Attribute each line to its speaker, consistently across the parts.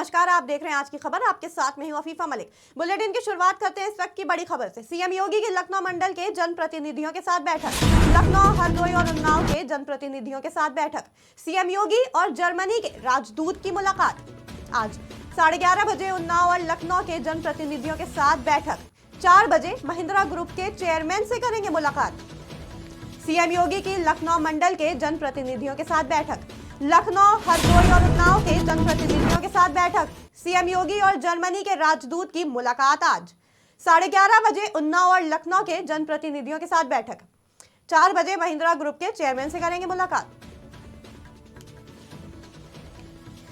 Speaker 1: नमस्कार, आप देख रहे हैं आज की खबर। आपके साथ में हूं अफीफा मलिक। बुलेटिन की शुरुआत करते हैं इस वक्त की बड़ी खबर से। सीएम योगी की लखनऊ मंडल के जनप्रतिनिधियों के साथ बैठक। लखनऊ, हरदोई और उन्नाव के जनप्रतिनिधियों के साथ बैठक। सीएम योगी और जर्मनी के राजदूत की मुलाकात। आज 11:30 बजे उन्नाव और लखनऊ के जनप्रतिनिधियों के साथ बैठक। 4 बजे महिंद्रा ग्रुप के चेयरमैन से करेंगे मुलाकात। सीएम योगी की लखनऊ मंडल के जनप्रतिनिधियों के साथ बैठक। लखनऊ, हरदोई और उन्नाव के जनप्रतिनिधियों के साथ बैठक। सीएम योगी और जर्मनी के राजदूत की मुलाकात। आज 11:30 बजे उन्नाव और लखनऊ के जनप्रतिनिधियों के साथ बैठक। 4 बजे महिंद्रा ग्रुप के चेयरमैन से करेंगे मुलाकात।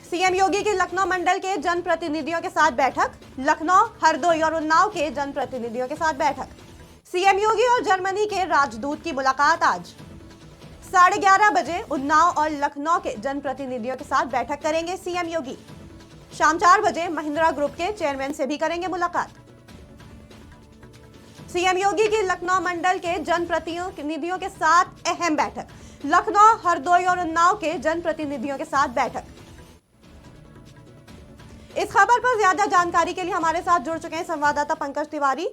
Speaker 1: सीएम योगी की लखनऊ मंडल के जनप्रतिनिधियों के साथ बैठक। लखनऊ, हरदोई और उन्नाव के जनप्रतिनिधियों के साथ बैठक। सीएम योगी और जर्मनी के राजदूत की मुलाकात। आज 11:30 बजे उन्नाव और लखनऊ के जनप्रतिनिधियों के साथ बैठक करेंगे सीएम योगी। शाम 4 बजे महिंद्रा ग्रुप के चेयरमैन से भी करेंगे मुलाकात। सीएम योगी की लखनऊ मंडल के जनप्रतिनिधियों के साथ अहम बैठक। लखनऊ, हरदोई और उन्नाव के जनप्रतिनिधियों के साथ बैठक। इस खबर पर ज्यादा जानकारी के लिए हमारे साथ जुड़ चुके हैं संवाददाता पंकज तिवारी।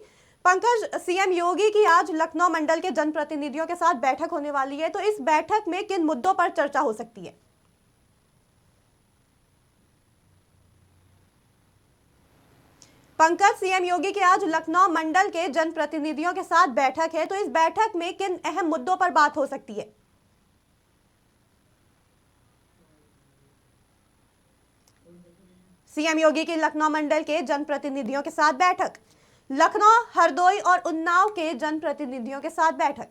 Speaker 1: पंकज, सीएम योगी की आज लखनऊ मंडल के जनप्रतिनिधियों के साथ बैठक होने वाली है, तो इस बैठक में किन मुद्दों पर चर्चा हो सकती है? पंकज, सीएम योगी की आज लखनऊ मंडल के जनप्रतिनिधियों के साथ बैठक है, तो इस बैठक में किन अहम मुद्दों पर बात हो सकती है? सीएम योगी की लखनऊ मंडल के जनप्रतिनिधियों के साथ बैठक। लखनऊ, हरदोई और उन्नाव के जनप्रतिनिधियों के साथ बैठक।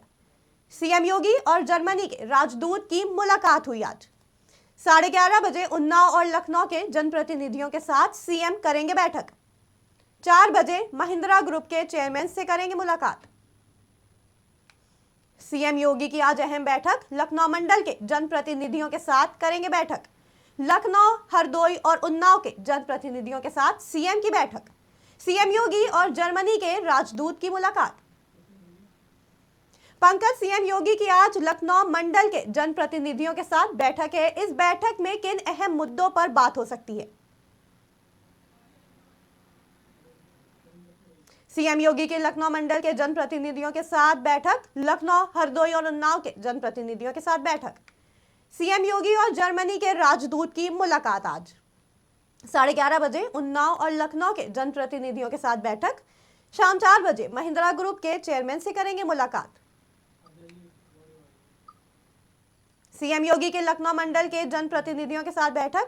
Speaker 1: सीएम योगी और जर्मनी के राजदूत की मुलाकात हुई। आज 11:30 बजे उन्नाव और लखनऊ के जनप्रतिनिधियों के साथ सीएम करेंगे बैठक। 4 बजे महिंद्रा ग्रुप के चेयरमैन से करेंगे मुलाकात। सीएम योगी की आज अहम बैठक। लखनऊ मंडल के जनप्रतिनिधियों के साथ करेंगे बैठक। लखनऊ, हरदोई और उन्नाव के जनप्रतिनिधियों के साथ सीएम की बैठक। सीएम योगी और जर्मनी के राजदूत की मुलाकात। पंकज, सीएम योगी की आज लखनऊ मंडल के जनप्रतिनिधियों के साथ बैठक है। इस बैठक में किन अहम मुद्दों पर बात हो सकती है? सीएम योगी के लखनऊ मंडल के जनप्रतिनिधियों के साथ बैठक। लखनऊ, हरदोई और उन्नाव के जनप्रतिनिधियों के साथ बैठक। सीएम योगी और जर्मनी के राजदूत की मुलाकात। आज 11:30 बजे उन्नाव और लखनऊ के जनप्रतिनिधियों के साथ बैठक। शाम 4 बजे महिंद्रा ग्रुप के चेयरमैन से करेंगे मुलाकात। सीएम योगी के लखनऊ मंडल के जनप्रतिनिधियों के साथ बैठक।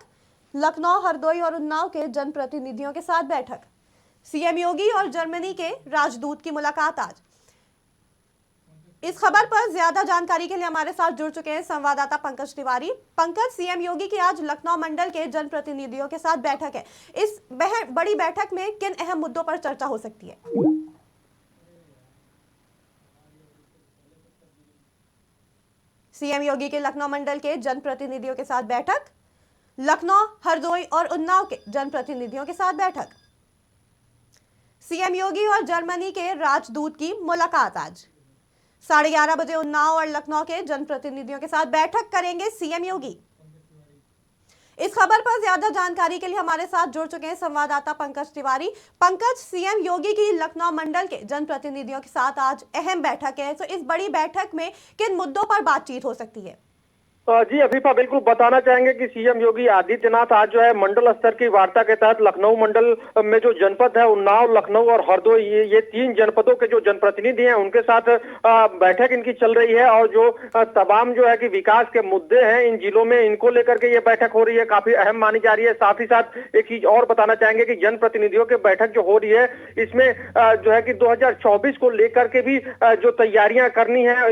Speaker 1: लखनऊ, हरदोई और उन्नाव के जनप्रतिनिधियों के साथ बैठक। सीएम योगी और जर्मनी के राजदूत की मुलाकात। आज इस खबर पर ज्यादा जानकारी के लिए हमारे साथ जुड़ चुके हैं संवाददाता पंकज तिवारी। पंकज, सीएम योगी की आज लखनऊ मंडल के जनप्रतिनिधियों के साथ बैठक है। इस बड़ी बैठक में किन अहम मुद्दों पर चर्चा हो सकती है? सीएम योगी के लखनऊ मंडल के जनप्रतिनिधियों के साथ बैठक। लखनऊ, हरदोई और उन्नाव के जनप्रतिनिधियों के साथ बैठक। सीएम योगी और जर्मनी के राजदूत की मुलाकात। आज 11:30 बजे उन्नाव और लखनऊ के जनप्रतिनिधियों के साथ बैठक करेंगे सीएम योगी। इस खबर पर ज्यादा जानकारी के लिए हमारे साथ जुड़ चुके हैं संवाददाता पंकज तिवारी। पंकज, सीएम योगी की लखनऊ मंडल के जनप्रतिनिधियों के साथ आज अहम बैठक है, तो इस बड़ी बैठक में किन मुद्दों पर बातचीत हो सकती है?
Speaker 2: जी अफीफा, बिल्कुल बताना चाहेंगे कि सीएम योगी आदित्यनाथ आज जो है मंडल स्तर की वार्ता के तहत लखनऊ मंडल में जो जनपद है उन्नाव, लखनऊ और हरदोई, ये 3 जनपदों के जो जनप्रतिनिधि हैं उनके साथ बैठक इनकी चल रही है। और जो तमाम जो है कि विकास के मुद्दे हैं इन जिलों में, इनको लेकर के ये बैठक हो रही है, काफी अहम मानी जा रही है। साथ ही साथ एक चीज और बताना चाहेंगे कि जनप्रतिनिधियों की बैठक जो हो रही है इसमें जो है कि 2024 को लेकर के भी जो तैयारियां करनी है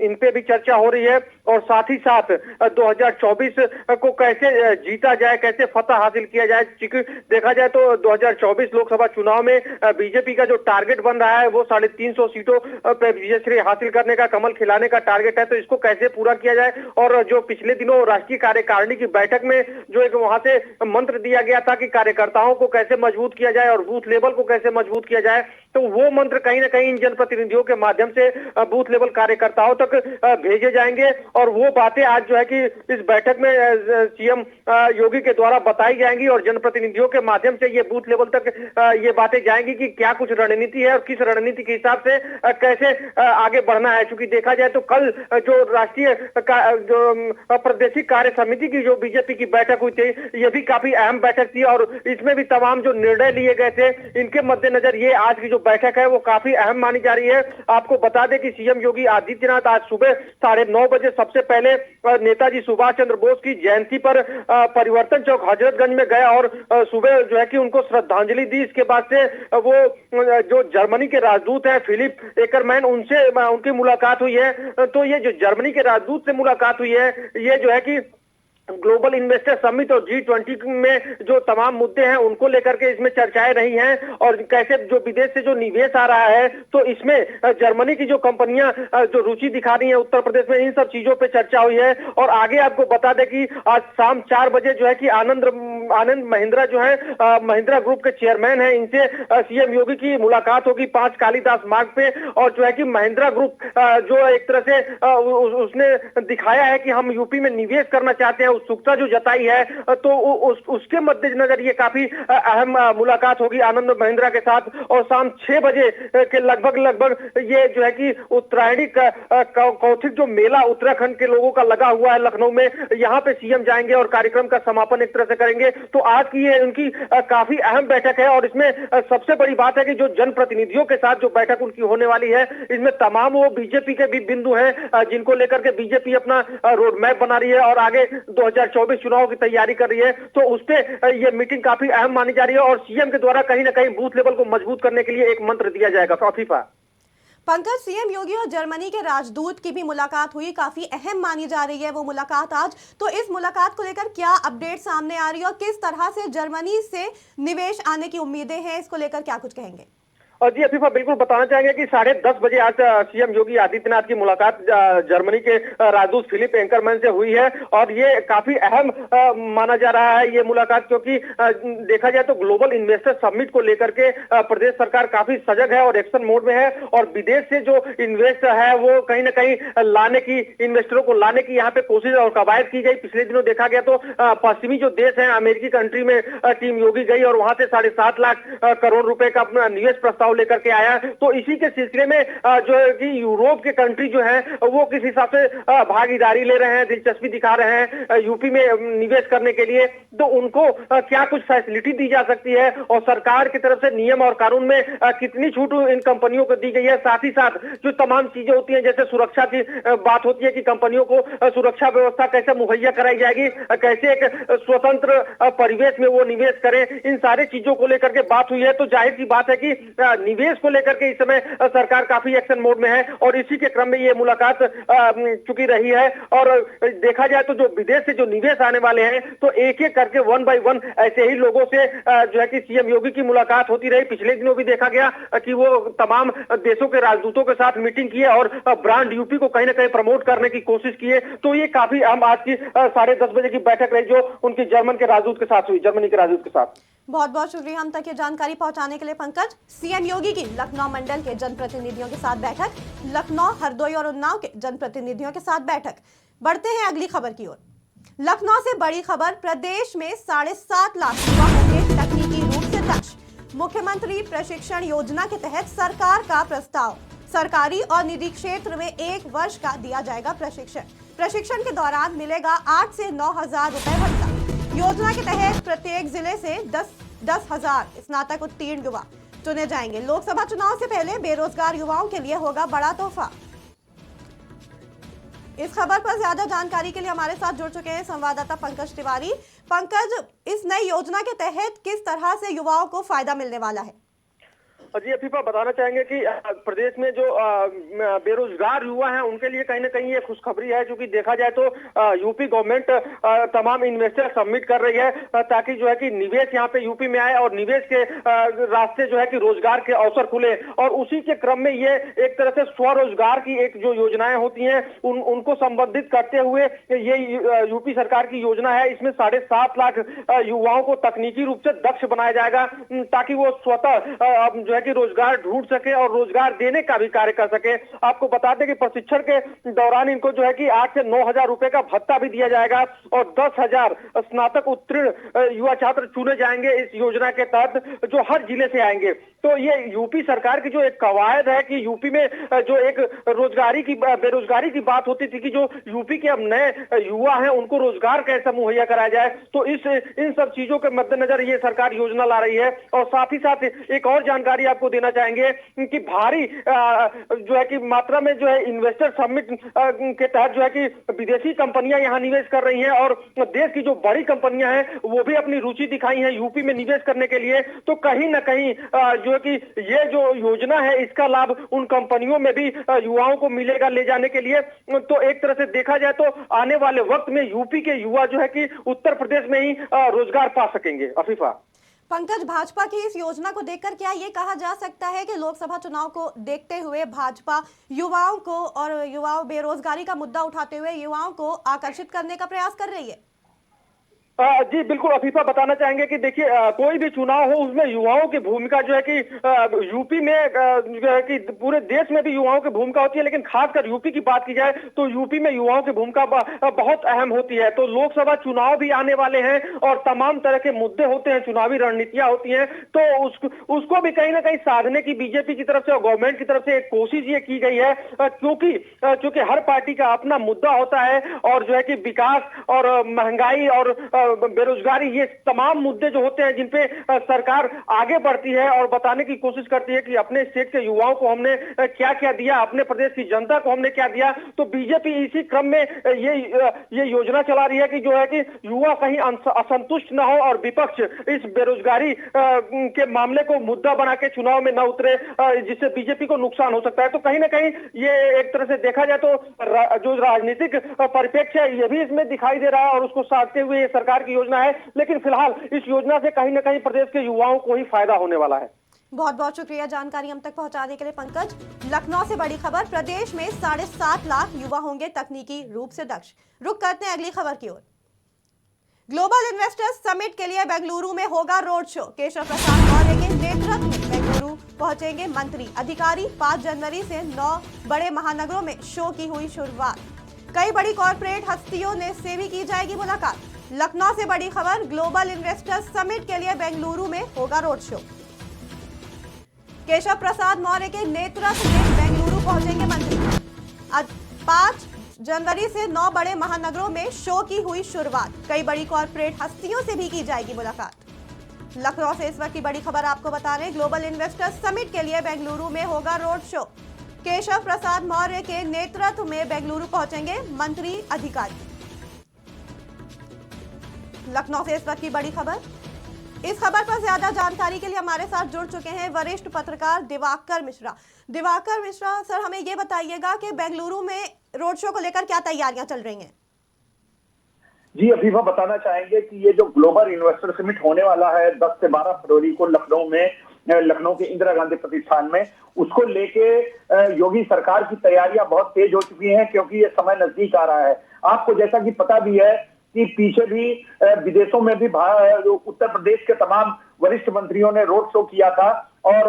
Speaker 2: इन पे भी चर्चा हो रही है। और साथ ही साथ 2024 को कैसे जीता जाए, कैसे फतह हासिल किया जाए, क्योंकि देखा जाए तो 2024 लोकसभा चुनाव में बीजेपी का जो टारगेट बन रहा है वो 350 सीटों पे विजयश्री हासिल करने का, कमल खिलाने का टारगेट है। तो इसको कैसे पूरा किया जाए, और जो पिछले दिनों राष्ट्रीय कार्यकारिणी की बैठक में जो एक वहां से मंत्र दिया गया था कि कार्यकर्ताओं को कैसे मजबूत किया जाए और बूथ लेवल को कैसे मजबूत किया जाए, तो वो मंत्र कहीं ना कहीं इन जनप्रतिनिधियों के माध्यम से बूथ लेवल कार्यकर्ताओं तक भेजे जाएंगे। और वो बातें आज जो है कि इस बैठक में सीएम योगी के द्वारा बताई जाएंगी और जनप्रतिनिधियों के माध्यम से ये बूथ लेवल तक ये बातें जाएंगी कि क्या कुछ रणनीति है और किस रणनीति के हिसाब से कैसे आगे बढ़ना है। क्योंकि देखा जाए तो कल जो राष्ट्रीय जो प्रादेशिक कार्य समिति की जो बीजेपी की बैठक हुई थी, ये भी काफी अहम बैठक थी और इसमें भी तमाम जो निर्णय लिए गए थे, इनके मद्देनजर ये आज की जो बैठक है वो काफी अहम मानी जा रही है। आपको बता दें कि सीएम योगी आदित्यनाथ आज सुबह 9:30 बजे सबसे पहले नेताजी सुभाष चंद्र बोस की जयंती पर परिवर्तन चौक हजरतगंज में गए और सुबह जो है कि उनको श्रद्धांजलि दी। इसके बाद से वो जो जर्मनी के राजदूत हैं फिलिप एकरमैन, उनसे उनकी मुलाकात हुई है। तो ये जो जर्मनी के राजदूत से मुलाकात हुई है, ये जो है कि ग्लोबल इन्वेस्टर समिट और G20 में जो तमाम मुद्दे हैं उनको लेकर के इसमें चर्चाएं रही हैं और कैसे जो विदेश से जो निवेश आ रहा है तो इसमें जर्मनी की जो कंपनियां जो रुचि दिखा रही हैं उत्तर प्रदेश में, इन सब चीजों पे चर्चा हुई है। और आगे आपको बता दें कि आज शाम 4 बजे जो है कि आनंद महिंद्रा जो है महिंद्रा ग्रुप के चेयरमैन है, इनसे सीएम योगी की मुलाकात होगी 5 कालीदास मार्ग पे। और जो है कि महिंद्रा ग्रुप जो एक तरह से उसने दिखाया है कि हम यूपी में निवेश करना चाहते हैं, उत्सुकता जो जताई है, तो उसके मद्देनजर ये काफी अहम मुलाकात होगी आनंद महिंद्रा के साथ। और शाम 6 बजे के लगभग ये जो है कि उत्तरायणी कौथिक जो मेला उत्तराखंड के लोगों का लगा हुआ है लखनऊ में, यहाँ पे सीएम जाएंगे और कार्यक्रम का समापन एक तरह से करेंगे। तो आज की ये उनकी काफी अहम बैठक है और इसमें सबसे बड़ी बात है कि जो जनप्रतिनिधियों के साथ जो बैठक उनकी होने वाली है, इसमें तमाम वो बीजेपी के भी बिंदु हैं जिनको लेकर के बीजेपी अपना रोड मैप बना रही है और आगे 2024 चुनाव की तैयारी कर रही है। तो उस पे ये मीटिंग काफी अहम मानी जा रही है और सीएम के द्वारा कहीं ना कहीं बूथ लेवल को मजबूत करने के लिए एक मंत्र दिया जाएगा। अफीफा
Speaker 1: पंकज, सीएम योगी और जर्मनी के राजदूत की भी मुलाकात हुई, काफी अहम मानी जा रही है वो मुलाकात आज। तो इस मुलाकात को लेकर क्या अपडेट सामने आ रही है और किस तरह से जर्मनी से निवेश आने की उम्मीदें हैं, इसको लेकर क्या कुछ कहेंगे?
Speaker 2: और जी अफीफा, बिल्कुल बताना चाहेंगे कि 10:30 बजे आज सीएम योगी आदित्यनाथ की मुलाकात जर्मनी के राजदूत फिलिप एकरमैन से हुई है और ये काफी अहम माना जा रहा है ये मुलाकात, क्योंकि देखा जाए तो ग्लोबल इन्वेस्टर समिट को लेकर के प्रदेश सरकार काफी सजग है और एक्शन मोड में है और विदेश से जो इन्वेस्ट है वो कहीं ना कहीं लाने की, इन्वेस्टरों को लाने की यहाँ पे कोशिश और कवायद की गई। पिछले दिनों देखा गया तो पश्चिमी जो देश है अमेरिकी कंट्री में टीम योगी गई और वहां से 7.5 लाख करोड़ रुपए का अपना निवेश प्रस्ताव लेकर के आया। तो इसी के सिलसिले में जो है कि यूरोप के कंट्री जो है वो किस हिसाब से भागीदारी ले रहे हैं, दिलचस्पी दिखा रहे हैं यूपी में निवेश करने के लिए, तो उनको क्या कुछ फैसिलिटी दी जा सकती है और सरकार की तरफ से नियम और कानून में कितनी छूट इन कंपनियों को दी गई है। साथ ही साथ जो तमाम चीजें होती है, जैसे सुरक्षा की बात होती है कि कंपनियों को सुरक्षा व्यवस्था कैसे मुहैया कराई जाएगी, कैसे एक स्वतंत्र परिवेश में वो निवेश करें, इन सारे चीजों को लेकर के बात हुई है। तो जाहिर सी बात है कि निवेश को लेकर के इस समय सरकार काफी एक्शन मोड में है और इसी के क्रम में ये मुलाकात चुकी रही है। और देखा जाए तो जो विदेश से जो निवेश आने वाले हैं तो एक एक करके 1 बाय 1 ऐसे ही लोगों से जो है कि सीएम योगी की मुलाकात होती रही। पिछले दिनों भी देखा गया कि वो तमाम देशों के राजदूतों के साथ मीटिंग की और ब्रांड यूपी को कहीं ना कहीं प्रमोट करने की कोशिश की है। तो ये काफी अहम आज की 10:30 बजे की बैठक रही जो उनकी जर्मन के राजदूत के साथ हुई, जर्मनी के राजदूत के साथ।
Speaker 1: बहुत बहुत शुक्रिया हम तक ये जानकारी पहुंचाने के लिए पंकज। सीएम योगी की लखनऊ मंडल के जनप्रतिनिधियों के साथ बैठक, लखनऊ, हरदोई और उन्नाव के जनप्रतिनिधियों के साथ बैठक। बढ़ते हैं अगली खबर की ओर। लखनऊ से बड़ी खबर, प्रदेश में 7.5 लाख युवा होंगे तकनीकी रूप से दक्ष। मुख्यमंत्री प्रशिक्षण योजना के तहत सरकार का प्रस्ताव, सरकारी और निजी क्षेत्र में 1 वर्ष का दिया जाएगा प्रशिक्षण। प्रशिक्षण के दौरान मिलेगा 8 से 9 हजार रुपए भत्ता। योजना के तहत प्रत्येक जिले से 10,000 स्नातक उत्तीर्ण युवा चुने जाएंगे। लोकसभा चुनाव से पहले बेरोजगार युवाओं के लिए होगा बड़ा तोहफा। इस खबर पर ज्यादा जानकारी के लिए हमारे साथ जुड़ चुके हैं संवाददाता पंकज तिवारी। पंकज, इस नई योजना के तहत किस तरह से युवाओं को फायदा मिलने वाला है?
Speaker 2: जी अफीफा, बताना चाहेंगे कि प्रदेश में जो बेरोजगार युवा हैं उनके लिए कहीं ना कहीं ये खुशखबरी है, क्योंकि देखा जाए तो यूपी गवर्नमेंट तमाम इन्वेस्टर सबमिट कर रही है ताकि जो है कि निवेश यहाँ पे यूपी में आए और निवेश के रास्ते जो है कि रोजगार के अवसर खुले। और उसी के क्रम में ये एक तरह से स्वरोजगार की एक जो योजनाएं होती हैं उनको संबोधित करते हुए ये यूपी सरकार की योजना है। इसमें 7.5 लाख युवाओं को तकनीकी रूप से दक्ष बनाया जाएगा ताकि वो स्वतः जो है कि रोजगार ढूंढ सके और रोजगार देने का भी कार्य कर सके। आपको बता दें कि प्रशिक्षण के दौरान इनको जो है कि 8 से 9 हजार रुपए का भत्ता भी दिया जाएगा और 10,000 स्नातक उत्तीर्ण युवा छात्र चुने जाएंगे इस योजना के तहत, जो हर जिले से आएंगे। तो ये यूपी सरकार की जो एक कवायद है कि यूपी में जो एक बेरोजगारी की बात होती थी कि जो यूपी के अब नए युवा हैं उनको रोजगार कैसे मुहैया कराया जाए, तो इन सब चीजों के मद्देनजर ये सरकार योजना ला रही है। और साथ ही साथ एक और जानकारी आपको देना चाहेंगे कि भारी जो है कि मात्रा में जो है इन्वेस्टर समिट के तहत जो है कि विदेशी कंपनियां यहाँ निवेश कर रही हैं और देश की जो बड़ी कंपनियां हैं वो भी अपनी रुचि दिखाई है यूपी में निवेश करने के लिए। तो कहीं ना कहीं जो है कि ये जो योजना है इसका लाभ उन कंपनियों में भी युवाओं को मिलेगा ले जाने के लिए। तो एक तरह से देखा जाए तो आने वाले वक्त में यूपी के युवा जो है कि उत्तर प्रदेश में ही रोजगार पा सकेंगे। अफीफा।
Speaker 1: पंकज, भाजपा की इस योजना को देखकर क्या ये कहा जा सकता है कि लोकसभा चुनाव को देखते हुए भाजपा युवाओं को और युवाओं बेरोजगारी का मुद्दा उठाते हुए युवाओं को आकर्षित करने का प्रयास कर रही है?
Speaker 2: जी बिल्कुल अफीफा, बताना चाहेंगे कि देखिए कोई भी चुनाव हो उसमें युवाओं की भूमिका जो है कि यूपी में जो है कि पूरे देश में भी युवाओं की भूमिका होती है, लेकिन खासकर यूपी की बात की जाए तो यूपी में युवाओं की भूमिका बहुत अहम होती है। तो लोकसभा चुनाव भी आने वाले हैं और तमाम तरह के मुद्दे होते हैं, चुनावी रणनीतियां होती हैं, तो उसको भी कहीं ना कहीं साधने की बीजेपी की तरफ से और गवर्नमेंट की तरफ से एक कोशिश ये की गई है, क्योंकि हर पार्टी का अपना मुद्दा होता है और जो है कि विकास और महंगाई और बेरोजगारी, ये तमाम मुद्दे जो होते हैं जिनपे सरकार आगे बढ़ती है और बताने की कोशिश करती है कि अपने स्टेट के युवाओं को हमने क्या क्या दिया, अपने प्रदेश की जनता को हमने क्या दिया। तो बीजेपी इसी क्रम में ये योजना चला रही है कि जो है कि युवा कहीं असंतुष्ट न हो और विपक्ष इस बेरोजगारी के मामले को मुद्दा बना के चुनाव में न उतरे, जिससे बीजेपी को नुकसान हो सकता है। तो कहीं ना कहीं ये एक तरह से देखा जाए तो जो राजनीतिक परिप्रेक्ष्य है ये भी इसमें दिखाई दे रहा है और उसको साधते हुए ये सरकार की योजना है। लेकिन फिलहाल इस योजना से कहीं ना कहीं प्रदेश के युवाओं को ही फायदा होने वाला है।
Speaker 1: बहुत बहुत शुक्रिया जानकारी हम तक पहुंचाने के लिए पंकज। लखनऊ से बड़ी खबर, प्रदेश में 7.5 लाख युवा होंगे तकनीकी रूप से दक्ष। रुक करते हैं अगली खबर की ओर। ग्लोबल इन्वेस्टर्स समिट के लिए बेंगलुरु में होगा रोड शो। केशव प्रसाद मौर्य के नेतृत्व में बेंगलुरु पहुंचेंगे मंत्री अधिकारी। 5 जनवरी से 9 बड़े महानगरों में शो की हुई शुरुआत। कई बड़ी कॉर्पोरेट हस्तियों से भी की जाएगी मुलाकात। लखनऊ से बड़ी खबर, ग्लोबल इन्वेस्टर्स समिट के लिए बेंगलुरु में होगा रोड शो। केशव प्रसाद मौर्य के नेतृत्व में बेंगलुरु पहुंचेंगे मंत्री। 5 जनवरी से 9 बड़े महानगरों में शो की हुई शुरुआत। कई बड़ी कॉर्पोरेट हस्तियों से भी की जाएगी मुलाकात। लखनऊ से इस वक्त की बड़ी खबर आपको बता रहे हैं, ग्लोबल इन्वेस्टर्स समिट के लिए बेंगलुरु में होगा रोड शो। केशव प्रसाद मौर्य के नेतृत्व में बेंगलुरु पहुंचेंगे मंत्री अधिकारी। लखनऊ से इस वक्त की बड़ी खबर। इस खबर पर ज्यादा जानकारी के लिए हमारे साथ जुड़ चुके हैं वरिष्ठ पत्रकार दिवाकर मिश्रा। दिवाकर मिश्रा सर, हमें ये बताइएगा कि बेंगलुरु में रोड शो को लेकर क्या तैयारियां चल रही हैं?
Speaker 3: जी अफीफा, बताना चाहेंगे कि ये जो ग्लोबल इन्वेस्टर समिट होने वाला है 10 से 12 फरवरी को लखनऊ के इंदिरा गांधी प्रतिष्ठान में, उसको लेके योगी सरकार की तैयारियां बहुत तेज हो चुकी हैं, क्योंकि ये समय नजदीक आ रहा है। आपको जैसा कि पता भी है कि पीछे भी विदेशों में भी उत्तर प्रदेश के तमाम वरिष्ठ मंत्रियों ने रोड शो किया था और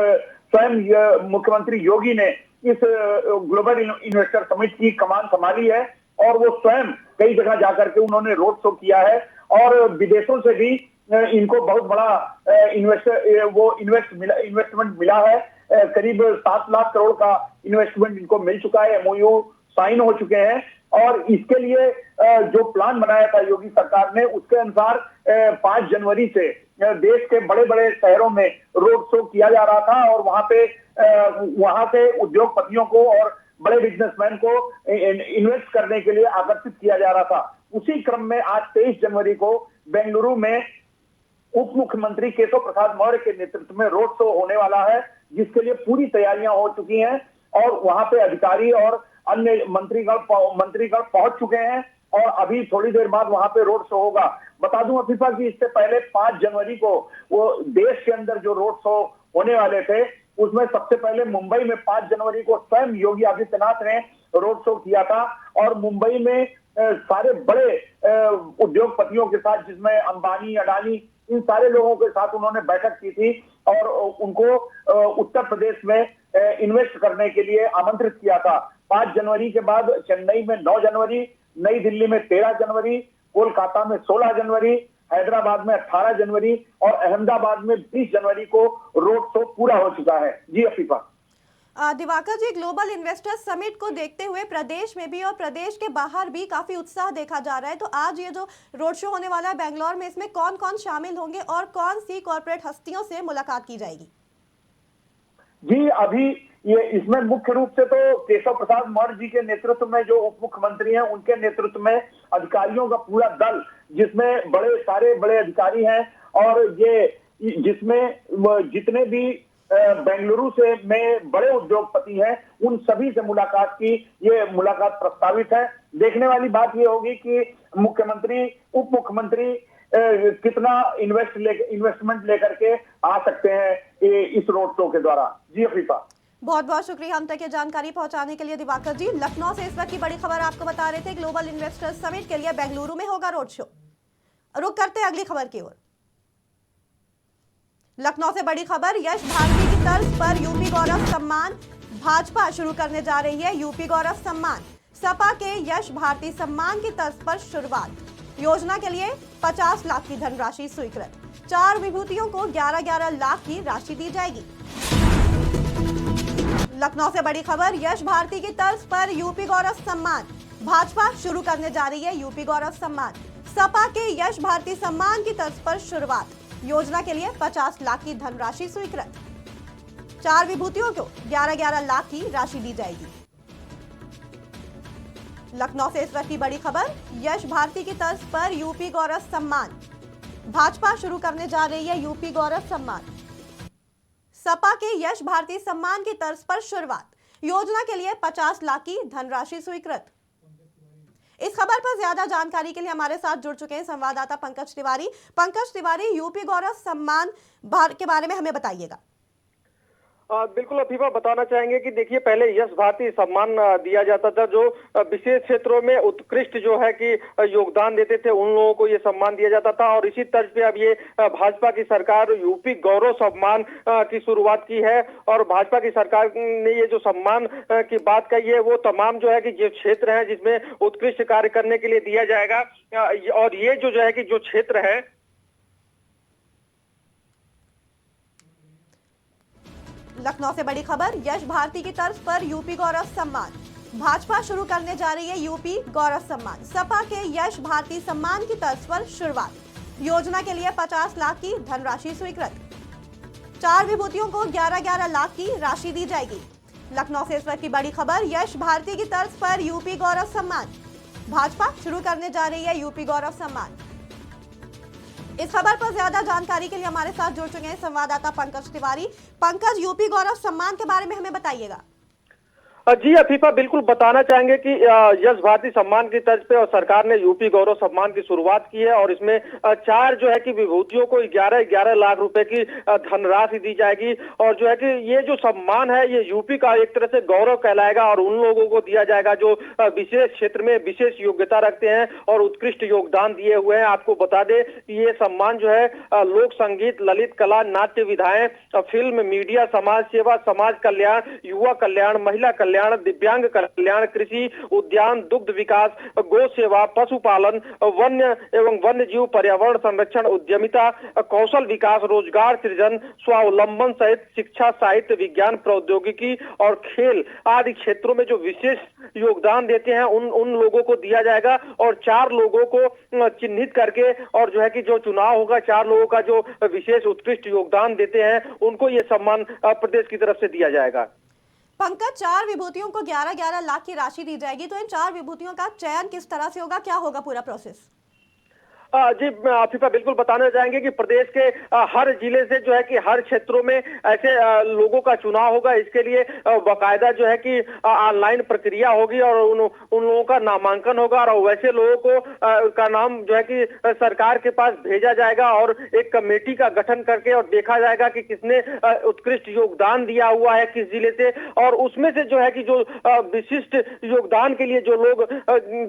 Speaker 3: स्वयं मुख्यमंत्री योगी ने इस ग्लोबल इन्वेस्टर समिट की कमान संभाली है और वो स्वयं कई जगह जाकर के उन्होंने रोड शो किया है और विदेशों से भी इनको बहुत बड़ा इन्वेस्टमेंट मिला है। करीब 7 लाख करोड़ का इन्वेस्टमेंट इनको मिल चुका है, MOU साइन हो चुके हैं और इसके लिए जो प्लान बनाया था योगी सरकार ने, उसके अनुसार 5 जनवरी से देश के बड़े बड़े शहरों में रोड शो किया जा रहा था और वहां से उद्योगपतियों को और बड़े बिजनेसमैन को इन्वेस्ट करने के लिए आकर्षित किया जा रहा था। उसी क्रम में आज 23 जनवरी को बेंगलुरु में उप मुख्यमंत्री केशव प्रसाद मौर्य के नेतृत्व में रोड शो होने वाला है, जिसके लिए पूरी तैयारियां हो चुकी हैं और वहां पे अधिकारी और अन्य मंत्रीगण पहुंच चुके हैं और अभी थोड़ी देर बाद वहां पे रोड शो होगा। बता दूं अफीफा कि इससे पहले 5 जनवरी को वो देश के अंदर जो रोड शो होने वाले थे उसमें सबसे पहले मुंबई में 5 जनवरी को स्वयं योगी आदित्यनाथ ने रोड शो किया था और मुंबई में सारे बड़े उद्योगपतियों के साथ, जिसमें अंबानी, अडानी, इन सारे लोगों के साथ उन्होंने बैठक की थी और उनको उत्तर प्रदेश में इन्वेस्ट करने के लिए आमंत्रित किया था। 5 जनवरी के बाद चेन्नई में 9 जनवरी, नई दिल्ली में 13 जनवरी, कोलकाता में 16 जनवरी, हैदराबाद में 18 जनवरी और अहमदाबाद में 20 जनवरी को रोड शो पूरा हो चुका है। जी अफीफा।
Speaker 1: दिवाकर जी, ग्लोबल इन्वेस्टर्स समिट को देखते हुए प्रदेश में भी और प्रदेश के बाहर भी काफी उत्साह देखा जा रहा है, तो आज ये जो रोड शो होने वाला है बेंगलोर में, इसमें कौन कौन शामिल होंगे और कौन सी कॉर्पोरेट हस्तियों से मुलाकात की जाएगी?
Speaker 3: जी अभी ये इसमें मुख्य रूप से तो केशव प्रसाद मौर्य जी के नेतृत्व में जो उप मुख्यमंत्री हैं उनके नेतृत्व में अधिकारियों का पूरा दल, जिसमें सारे बड़े अधिकारी हैं और ये जिसमें जितने भी बेंगलुरु से में बड़े उद्योगपति हैं उन सभी से मुलाकात की ये मुलाकात प्रस्तावित है। देखने वाली बात ये होगी कि मुख्यमंत्री उप मुख्यमंत्री कितना इन्वेस्टमेंट लेकर के आ सकते हैं इस रोड शो के द्वारा। जी अफीफा,
Speaker 1: बहुत बहुत शुक्रिया हम तक ये जानकारी पहुंचाने के लिए दिवाकर जी। लखनऊ से इस वक्त की बड़ी खबर आपको बता रहे थे, ग्लोबल इन्वेस्टर्स समिट के लिए बेंगलुरु में होगा रोड शो। रुक करते अगली खबर की ओर। लखनऊ से बड़ी खबर, यश भारती की तर्ज पर यूपी गौरव सम्मान, भाजपा शुरू करने जा रही है यूपी गौरव सम्मान। सपा के यश भारती सम्मान की तर्ज पर शुरुआत। योजना के लिए 50 लाख की धनराशि स्वीकृत। 4 विभूतियों को 11-11 लाख की राशि दी जाएगी। लखनऊ से बड़ी खबर, यश भारती की तर्ज पर यूपी गौरव सम्मान, भाजपा शुरू करने जा रही है यूपी गौरव सम्मान। सपा के यश भारती सम्मान की तर्ज पर शुरुआत। योजना के लिए 50 लाख की धनराशि स्वीकृत। 4 विभूतियों को 11-11 लाख की राशि दी जाएगी। लखनऊ से इस वक्त की बड़ी खबर, यश भारती की तर्ज पर यूपी गौरव सम्मान, भाजपा शुरू करने जा रही है यूपी गौरव सम्मान। सपा के यश भारती सम्मान की तर्ज पर शुरुआत। योजना के लिए 50 लाख की धनराशि स्वीकृत। इस खबर पर ज्यादा जानकारी के लिए हमारे साथ जुड़ चुके हैं संवाददाता पंकज तिवारी। पंकज तिवारी, यूपी गौरव सम्मान के बारे में हमें बताइएगा।
Speaker 2: बिल्कुल अफीफा, बताना चाहेंगे कि देखिए, पहले यश भारती सम्मान दिया जाता था, जो विशेष क्षेत्रों में उत्कृष्ट जो है कि योगदान देते थे उन लोगों को ये सम्मान दिया जाता था। और इसी तर्ज पे अब ये भाजपा की सरकार यूपी गौरव सम्मान की शुरुआत की है। और भाजपा की सरकार ने ये जो सम्मान की बात कही है वो तमाम जो है कि जो क्षेत्र है जिसमें उत्कृष्ट कार्य करने के लिए दिया जाएगा। और ये जो है कि जो क्षेत्र है,
Speaker 1: लखनऊ से बड़ी खबर, यश भारती की तर्ज पर यूपी गौरव सम्मान, भाजपा शुरू करने जा रही है यूपी गौरव सम्मान। सपा के यश भारती सम्मान की तर्ज पर शुरुआत। योजना के लिए 50 लाख की धनराशि स्वीकृत। 4 विभूतियों को 11-11 लाख की राशि दी जाएगी। लखनऊ से इस वक्त की बड़ी खबर, यश भारती की तर्ज पर यूपी गौरव सम्मान, भाजपा शुरू करने जा रही है यूपी गौरव सम्मान। इस खबर पर ज्यादा जानकारी के लिए हमारे साथ जुड़ चुके हैं संवाददाता पंकज तिवारी। पंकज, यूपी गौरव सम्मान के बारे में हमें बताइएगा।
Speaker 2: जी अफीफा, बिल्कुल बताना चाहेंगे कि यश भारती सम्मान की तर्ज पे और सरकार ने यूपी गौरव सम्मान की शुरुआत की है। और इसमें 4 जो है कि विभूतियों को 11-11 लाख रुपए की धनराशि दी जाएगी। और जो है कि ये जो सम्मान है ये यूपी का एक तरह से गौरव कहलाएगा और उन लोगों को दिया जाएगा जो विशेष क्षेत्र में विशेष योग्यता रखते हैं और उत्कृष्ट योगदान दिए हुए हैं। आपको बता दें कि ये सम्मान जो है लोक संगीत, ललित कला, नाट्य विधाएं, फिल्म, मीडिया, समाज सेवा, समाज कल्याण, युवा कल्याण, महिला कल्याण, दिव्यांग कल्याण, कृषि, उद्यान, दुग्ध विकास, गो सेवा, पशुपालन, वन्य एवं वन्य जीव, पर्यावरण संरक्षण, उद्यमिता, कौशल विकास, रोजगार सृजन, स्वावलंबन सहित शिक्षा, साहित्य, विज्ञान, प्रौद्योगिकी और खेल आदि क्षेत्रों में जो विशेष योगदान देते हैं उन लोगों को दिया जाएगा। और 4 लोगों को चिन्हित करके और जो है कि जो चुनाव होगा 4 लोगों का जो विशेष उत्कृष्ट योगदान देते हैं उनको ये सम्मान प्रदेश की तरफ से दिया जाएगा।
Speaker 1: पंकज, 4 विभूतियों को 11-11 लाख की राशि दी जाएगी, तो इन 4 विभूतियों का चयन किस तरह से होगा, क्या होगा पूरा प्रोसेस?
Speaker 2: जी आफिफा, बिल्कुल बताना चाहेंगे कि प्रदेश के हर जिले से जो है कि हर क्षेत्रों में ऐसे लोगों का चुनाव होगा। इसके लिए बाकायदा जो है कि ऑनलाइन प्रक्रिया होगी और उन लोगों का नामांकन होगा और वैसे लोगों को का नाम जो है कि सरकार के पास भेजा जाएगा और एक कमेटी का गठन करके और देखा जाएगा कि किसने उत्कृष्ट योगदान दिया हुआ है किस जिले से। और उसमें से जो है कि जो विशिष्ट योगदान के लिए जो लोग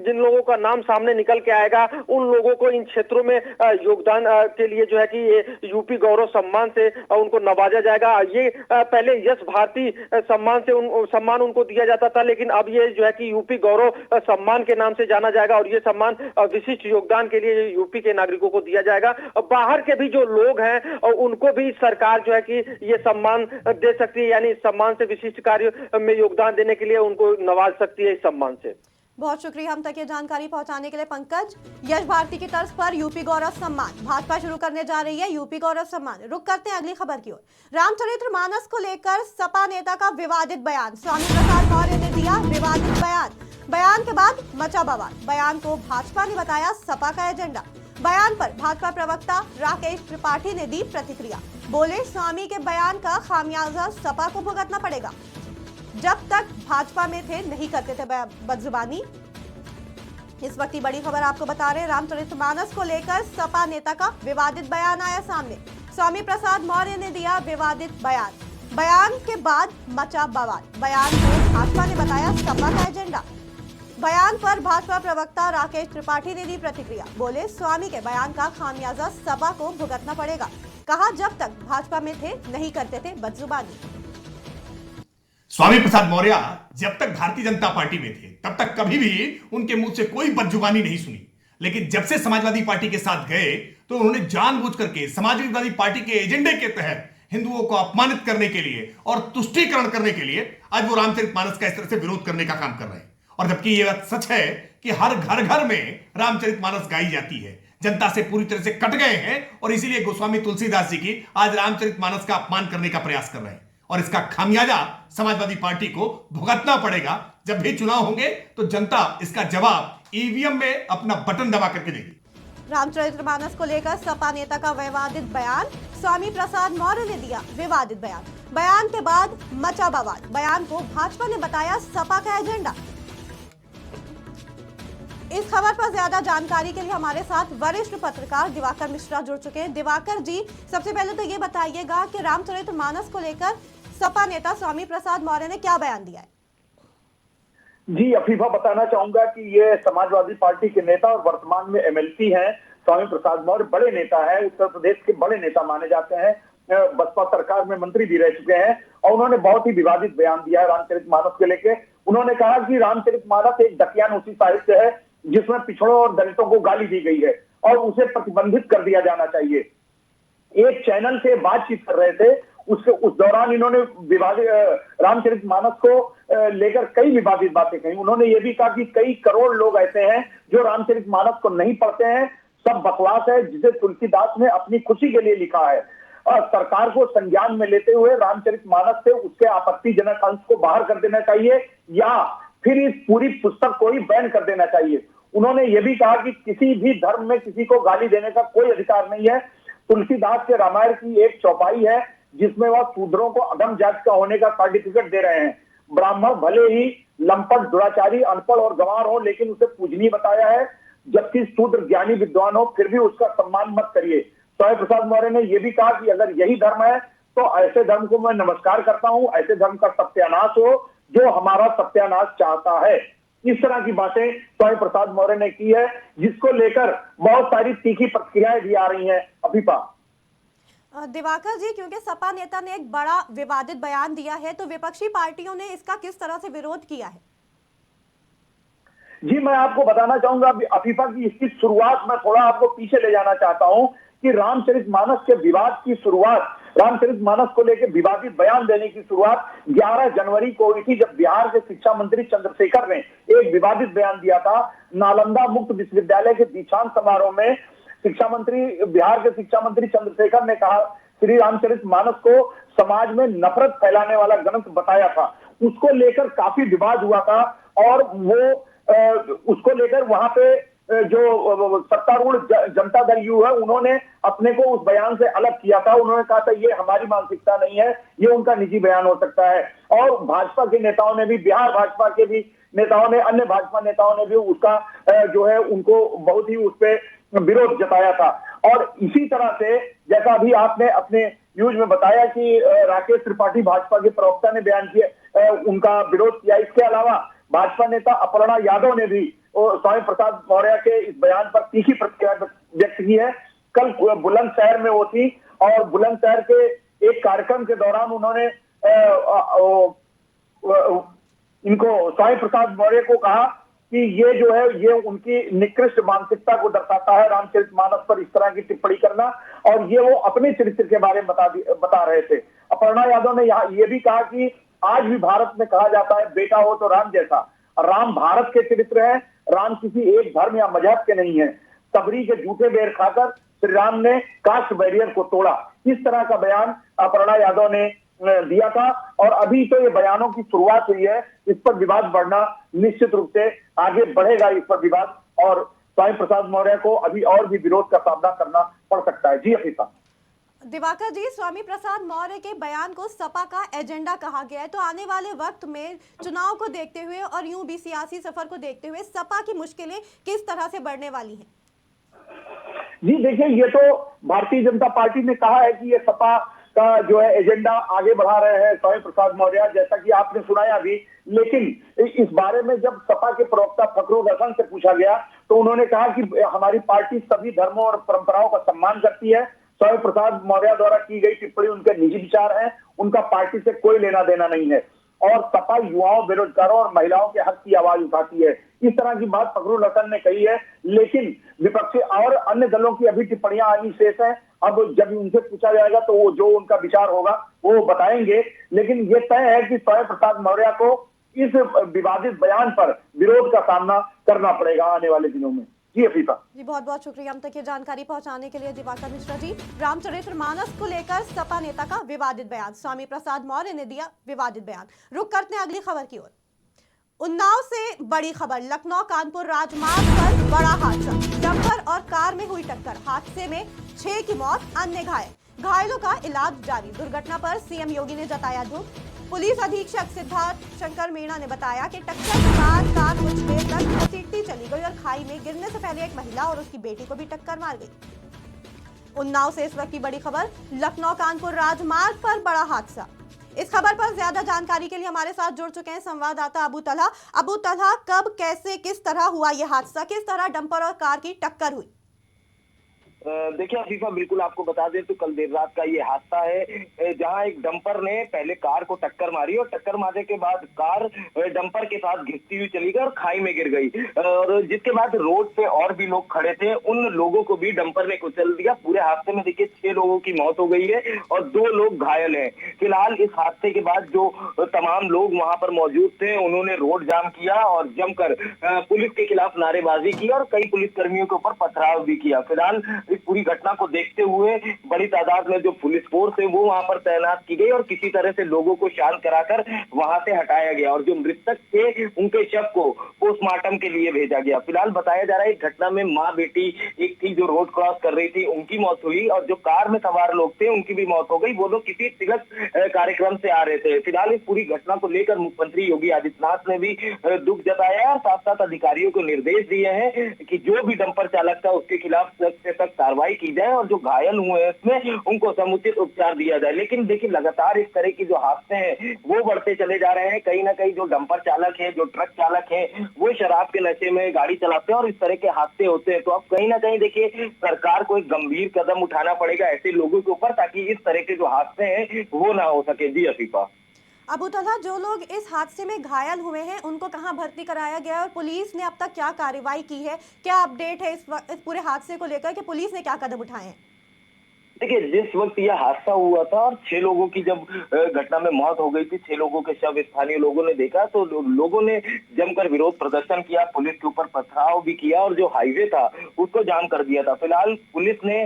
Speaker 2: जिन लोगों का नाम सामने निकल के आएगा उन लोगों को इन क्षेत्रों में योगदान के लिए जो है कि ये यूपी गौरव सम्मान से उनको नवाजा जाएगा। ये पहले यश भारती सम्मान उनको दिया जाता था, लेकिन अब ये जो है कि यूपी गौरव सम्मान के नाम से जाना जाएगा और ये सम्मान विशिष्ट योगदान के लिए यूपी के नागरिकों को दिया जाएगा। बाहर के भी जो लोग हैं उनको भी सरकार जो है कि ये सम्मान दे सकती है, यानी इस सम्मान से विशिष्ट कार्य में योगदान देने के लिए उनको नवाज सकती है इस सम्मान से।
Speaker 1: बहुत शुक्रिया हम तक ये जानकारी पहुंचाने के लिए पंकज। यश भारती की तर्ज पर यूपी गौरव सम्मान भाजपा शुरू करने जा रही है, यूपी गौरव सम्मान। रुक करते हैं अगली खबर की ओर। रामचरितमानस को लेकर सपा नेता का विवादित बयान, स्वामी प्रसाद मौर्य ने दिया विवादित बयान के बाद मचा बवाल। बयान को भाजपा ने बताया सपा का एजेंडा। बयान पर भाजपा प्रवक्ता राकेश त्रिपाठी ने दी प्रतिक्रिया। बोले स्वामी के बयान का खामियाजा सपा को भुगतना पड़ेगा, जब तक भाजपा में थे नहीं करते थे बदजुबानी। इस वक्त की बड़ी खबर आपको बता रहे हैं, रामचरितमानस को लेकर सपा नेता का विवादित बयान आया सामने। स्वामी प्रसाद मौर्य ने दिया विवादित बयान के बाद मचा बवाल। बयान को भाजपा ने बताया सपा का एजेंडा। बयान पर भाजपा प्रवक्ता राकेश त्रिपाठी ने दी प्रतिक्रिया। बोले स्वामी के बयान का खामियाजा सपा को भुगतना पड़ेगा। कहा जब तक भाजपा में थे नहीं करते थे बदजुबानी।
Speaker 4: स्वामी प्रसाद मौर्य जब तक भारतीय जनता पार्टी में थे तब तक कभी भी उनके मुंह से कोई बदजुबानी नहीं सुनी, लेकिन जब से समाजवादी पार्टी के साथ गए तो उन्होंने जानबूझ करके समाजवादी पार्टी के एजेंडे के तहत हिंदुओं को अपमानित करने के लिए और तुष्टीकरण करने के लिए आज वो रामचरितमानस का इस तरह से विरोध करने का काम कर रहे हैं। और जबकि यह बात सच है कि हर घर घर में रामचरितमानस गाई जाती है, जनता से पूरी तरह से कट गए हैं और इसीलिए गोस्वामी तुलसीदास जी की आज रामचरितमानस का अपमान करने का प्रयास कर रहे हैं। और इसका खामियाजा समाजवादी पार्टी को भुगतना पड़ेगा। जब भी चुनाव होंगे तो जनता इसका जवाब ईवीएम में अपना बटन दबा करके देगी।
Speaker 1: रामचरितमानस को लेकर सपा नेता का विवादित बयान, स्वामी प्रसाद मौर्य ने दिया विवादित बयान के बाद मचा बवाल। बयान को भाजपा ने बताया सपा का एजेंडा। इस खबर पर ज्यादा जानकारी के लिए हमारे साथ वरिष्ठ पत्रकार दिवाकर मिश्रा जुड़ चुके हैं। दिवाकर जी, सबसे पहले तो ये बताइएगा कि रामचरितमानस को लेकर सपा नेता स्वामी प्रसाद मौर्य ने क्या बयान दिया है?
Speaker 3: जी अफीफा, बताना चाहूंगा कि ये समाजवादी पार्टी के नेता और वर्तमान में एमएलसी हैं। स्वामी प्रसाद मौर्य बड़े नेता हैं, उत्तर प्रदेश के बड़े नेता माने जाते हैं, बसपा सरकार में मंत्री भी रह चुके हैं और उन्होंने बहुत ही विवादित बयान दिया है रामचरितमानस को लेकर। उन्होंने कहा कि रामचरितमानस एक दकियानूसी साहित्य है जिसमें पिछड़ों और दलितों को गाली दी गई है और उसे प्रतिबंधित कर दिया जाना चाहिए। एक चैनल से बातचीत कर रहे थे, उस दौरान इन्होंने रामचरितमानस को लेकर कई विवादित बातें कही। उन्होंने ये भी कहा कि कई करोड़ लोग ऐसे हैं जो रामचरितमानस को नहीं पढ़ते हैं, सब बकवास है जिसे तुलसीदास ने अपनी खुशी के लिए लिखा है। और सरकार को संज्ञान में लेते हुए रामचरितमानस से उसके आपत्तिजनक अंश को बाहर कर देना चाहिए या फिर इस पूरी पुस्तक को ही बैन कर देना चाहिए। उन्होंने ये भी कहा कि किसी भी धर्म में किसी को गाली देने का कोई अधिकार नहीं है। तुलसीदास के रामायण की एक चौपाई है जिसमें वह शूद्रों को अधम जाति का होने का सर्टिफिकेट दे रहे हैं। ब्राह्मण भले ही लंपट, दुराचारी, अनपढ़ और गंवार हो, लेकिन उसे पूजनीय बताया है, जबकि शूद्र ज्ञानी विद्वान हो फिर भी उसका सम्मान मत करिए। स्वामी प्रसाद मौर्य ने यह भी कहा कि अगर यही धर्म है तो ऐसे धर्म को मैं नमस्कार करता हूं, ऐसे धर्म का सत्यानाश हो जो हमारा सत्यानाश चाहता है। इस तरह की बातें स्वामी प्रसाद मौर्य ने की है, जिसको लेकर बहुत सारी तीखी प्रतिक्रियाएं भी आ रही हैं। अभिपा
Speaker 1: दिवाकर जी, क्योंकि सपा नेता ने एक बड़ा विवादित बयान दिया है तो विपक्षी पार्टियों ने इसका किस तरह से विरोध किया है?
Speaker 3: जी मैं आपको बताना चाहूंगा अफीफा की इसकी शुरुआत मैं थोड़ा आपको पीछे ले जाना चाहता हूं कि रामचरितमानस के विवाद की शुरुआत, रामचरितमानस को लेकर विवादित बयान देने की शुरुआत 11 जनवरी को हुई थी, जब बिहार के शिक्षा मंत्री चंद्रशेखर ने एक विवादित बयान दिया था। नालंदा मुक्त विश्वविद्यालय के दीक्षांत समारोह में बिहार के शिक्षा मंत्री चंद्रशेखर ने कहा, श्री रामचरितमानस को समाज में नफरत फैलाने वाला ग्रंथ बताया था। उसको लेकर काफी विवाद हुआ था और वो उसको लेकर वहां पे जो सत्तारूढ़ जनता दल यू है उन्होंने अपने को उस बयान से अलग किया था। उन्होंने कहा था ये हमारी मानसिकता नहीं है, ये उनका निजी बयान हो सकता है। और भाजपा के नेताओं ने भी, बिहार भाजपा के भी नेताओं ने, अन्य भाजपा नेताओं ने भी उसका जो है उनको बहुत ही उस पर विरोध जताया था। और इसी तरह से जैसा अभी आपने अपने न्यूज में बताया कि राकेश त्रिपाठी भाजपा के प्रवक्ता ने बयान किया, उनका विरोध किया। इसके अलावा भाजपा नेता अपर्णा यादव ने भी स्वामी प्रसाद मौर्य के इस बयान पर तीखी प्रतिक्रिया व्यक्त व्यक्त की है। कल बुलंदशहर में वो थी और बुलंदशहर के एक कार्यक्रम के दौरान उन्होंने इनको स्वामी प्रसाद मौर्य को कहा कि ये जो है ये उनकी निकृष्ट मानसिकता को दर्शाता है, रामचरितमानस पर इस तरह की टिप्पणी करना, और ये वो अपने चरित्र के बारे में बता रहे थे। अपर्णा यादव ने यहाँ ये भी कहा कि आज भी भारत में कहा जाता है बेटा हो तो राम जैसा। राम भारत के चरित्र है, राम किसी एक धर्म या मजहब के नहीं है। सबरी के झूठे बेर खाकर श्री राम ने कास्ट बैरियर को तोड़ा, इस तरह का बयान अपर्णा यादव ने दिया था। और अभी तो ये बयानों की शुरुआत हुई है, इस पर विवाद बढ़ना निश्चित रूप से आगे बढ़ेगा इस पर विवाद, और स्वामी प्रसाद मौर्य को अभी और भी विरोध का सामना करना पड़ सकता है। जी अफीफा।
Speaker 1: दिवाकर जी, स्वामी प्रसाद मौर्य के बयान को सपा का एजेंडा कहा गया है, तो आने वाले वक्त में चुनाव को देखते हुए और यूं भी सियासी सफर को देखते हुए सपा की मुश्किलें किस तरह से बढ़ने वाली हैं?
Speaker 3: जी देखिए, ये तो भारतीय जनता पार्टी ने कहा है कि ये सपा का जो है एजेंडा आगे बढ़ा रहे हैं स्वामी प्रसाद मौर्य, जैसा कि आपने सुनाया भी। लेकिन इस बारे में जब सपा के प्रवक्ता फखरुल हसन से पूछा गया तो उन्होंने कहा कि हमारी पार्टी सभी धर्मों और परंपराओं का सम्मान करती है। स्वामी प्रसाद मौर्य द्वारा की गई टिप्पणी उनके निजी विचार है, उनका पार्टी से कोई लेना देना नहीं है। और सपा युवाओं, बेरोजगारों और महिलाओं के हक की आवाज उठाती है, इस तरह की बात फखरुल हसन ने कही है। लेकिन विपक्षी और अन्य दलों की अभी टिप्पणियां आनी शेष है। अब जब उनसे पूछा जाएगा तो वो जो उनका विचार होगा वो बताएंगे। लेकिन ये तय है कि स्वामी प्रसाद मौर्य को इस विवादित बयान पर विरोध का सामना करना पड़ेगा आने वाले दिनों में। जी अफीफा
Speaker 1: जी, बहुत बहुत शुक्रिया हम तक ये जानकारी पहुंचाने के लिए दिवाकर मिश्रा जी। रामचरितमानस को लेकर सपा नेता का विवादित बयान, स्वामी प्रसाद मौर्य ने दिया विवादित बयान। रुक करते हैं अगली खबर की ओर। उन्नाव से बड़ी खबर, लखनऊ कानपुर राजमार्ग पर बड़ा हादसा, डंपर और कार में हुई टक्कर, हादसे में 6 की मौत, अन्य घायल, घायलों का इलाज जारी। दुर्घटना पर सीएम योगी ने जताया दुख। पुलिस अधीक्षक सिद्धार्थ शंकर मीणा ने बताया कि टक्कर के बाद कार कुछ देर तक घसीटती चली गई और खाई में गिरने से पहले एक महिला और उसकी बेटी को भी टक्कर मार गई। उन्नाव से इस वक्त की बड़ी खबर, लखनऊ कानपुर राजमार्ग पर बड़ा हादसा। इस खबर पर ज्यादा जानकारी के लिए हमारे साथ जुड़ चुके हैं संवाददाता अबू तलहा। अबू तलहा, कब, कैसे, किस तरह हुआ यह हादसा, किस तरह डंपर और कार की टक्कर हुई?
Speaker 5: देखिए अफीफा, बिल्कुल आपको बता दें तो कल देर रात का ये हादसा है जहां एक डंपर ने पहले कार को टक्कर मारी और टक्कर मारने के बाद कार डंपर के साथ घिसती हुई चली गई और खाई में गिर गई। और जिसके बाद रोड पे और भी लोग खड़े थे, उन लोगों को भी डंपर ने कुचल दिया। पूरे हादसे में देखिए 6 लोगों की मौत हो गई है और 2 लोग घायल हैं। फिलहाल इस हादसे के बाद जो तमाम लोग वहां पर मौजूद थे उन्होंने रोड जाम किया और जमकर पुलिस के खिलाफ नारेबाजी की और कई पुलिस कर्मियों के ऊपर पथराव भी किया। फिलहाल इस पूरी घटना को देखते हुए बड़ी तादाद में जो पुलिस फोर्स है वो वहां पर तैनात की गई और किसी तरह से लोगों को शांत कराकर वहां से हटाया गया और जो मृतक थे उनके शव को पोस्टमार्टम के लिए भेजा गया। फिलहाल बताया जा रहा है घटना में माँ बेटी एक थी जो रोड क्रॉस कर रही थी, उनकी मौत हुई और जो कार में सवार लोग थे उनकी भी मौत हो गई। वो लोग किसी तिलक कार्यक्रम से आ रहे थे। फिलहाल इस पूरी घटना को लेकर मुख्यमंत्री योगी आदित्यनाथ ने भी दुख जताया है और साथ साथ अधिकारियों को निर्देश दिए हैं कि जो भी डंपर चालक था उसके खिलाफ सख्त से सख्त कार्रवाई की जाए और जो घायल हुए हैं इसमें उनको समुचित उपचार दिया जाए। लेकिन देखिए लगातार इस तरह की जो हादसे हैं वो बढ़ते चले जा रहे हैं। कहीं ना कहीं जो डंपर चालक है, जो ट्रक चालक है, वो शराब के नशे में गाड़ी चलाते हैं और इस तरह के हादसे होते हैं। तो अब कहीं ना कहीं देखिए सरकार को एक गंभीर कदम उठाना पड़ेगा ऐसे लोगों के ऊपर ताकि इस तरह के जो हादसे हैं वो ना हो सके। जी अफीफा।
Speaker 1: अबू तलहा, जो लोग इस हादसे में घायल हुए हैं उनको कहां भर्ती कराया गया है और पुलिस ने अब तक क्या कार्रवाई की है? क्या अपडेट है इस पूरे हादसे को लेकर कि पुलिस ने क्या कदम उठाए हैं?
Speaker 5: देखिए जिस वक्त यह हादसा हुआ था और 6 लोगों की जब घटना में मौत हो गई थी, 6 लोगों के शव स्थानीय लोगों ने देखा तो लोगों ने जमकर विरोध प्रदर्शन किया, पुलिस के ऊपर पथराव भी किया और जो हाईवे था उसको जाम कर दिया था। फिलहाल पुलिस ने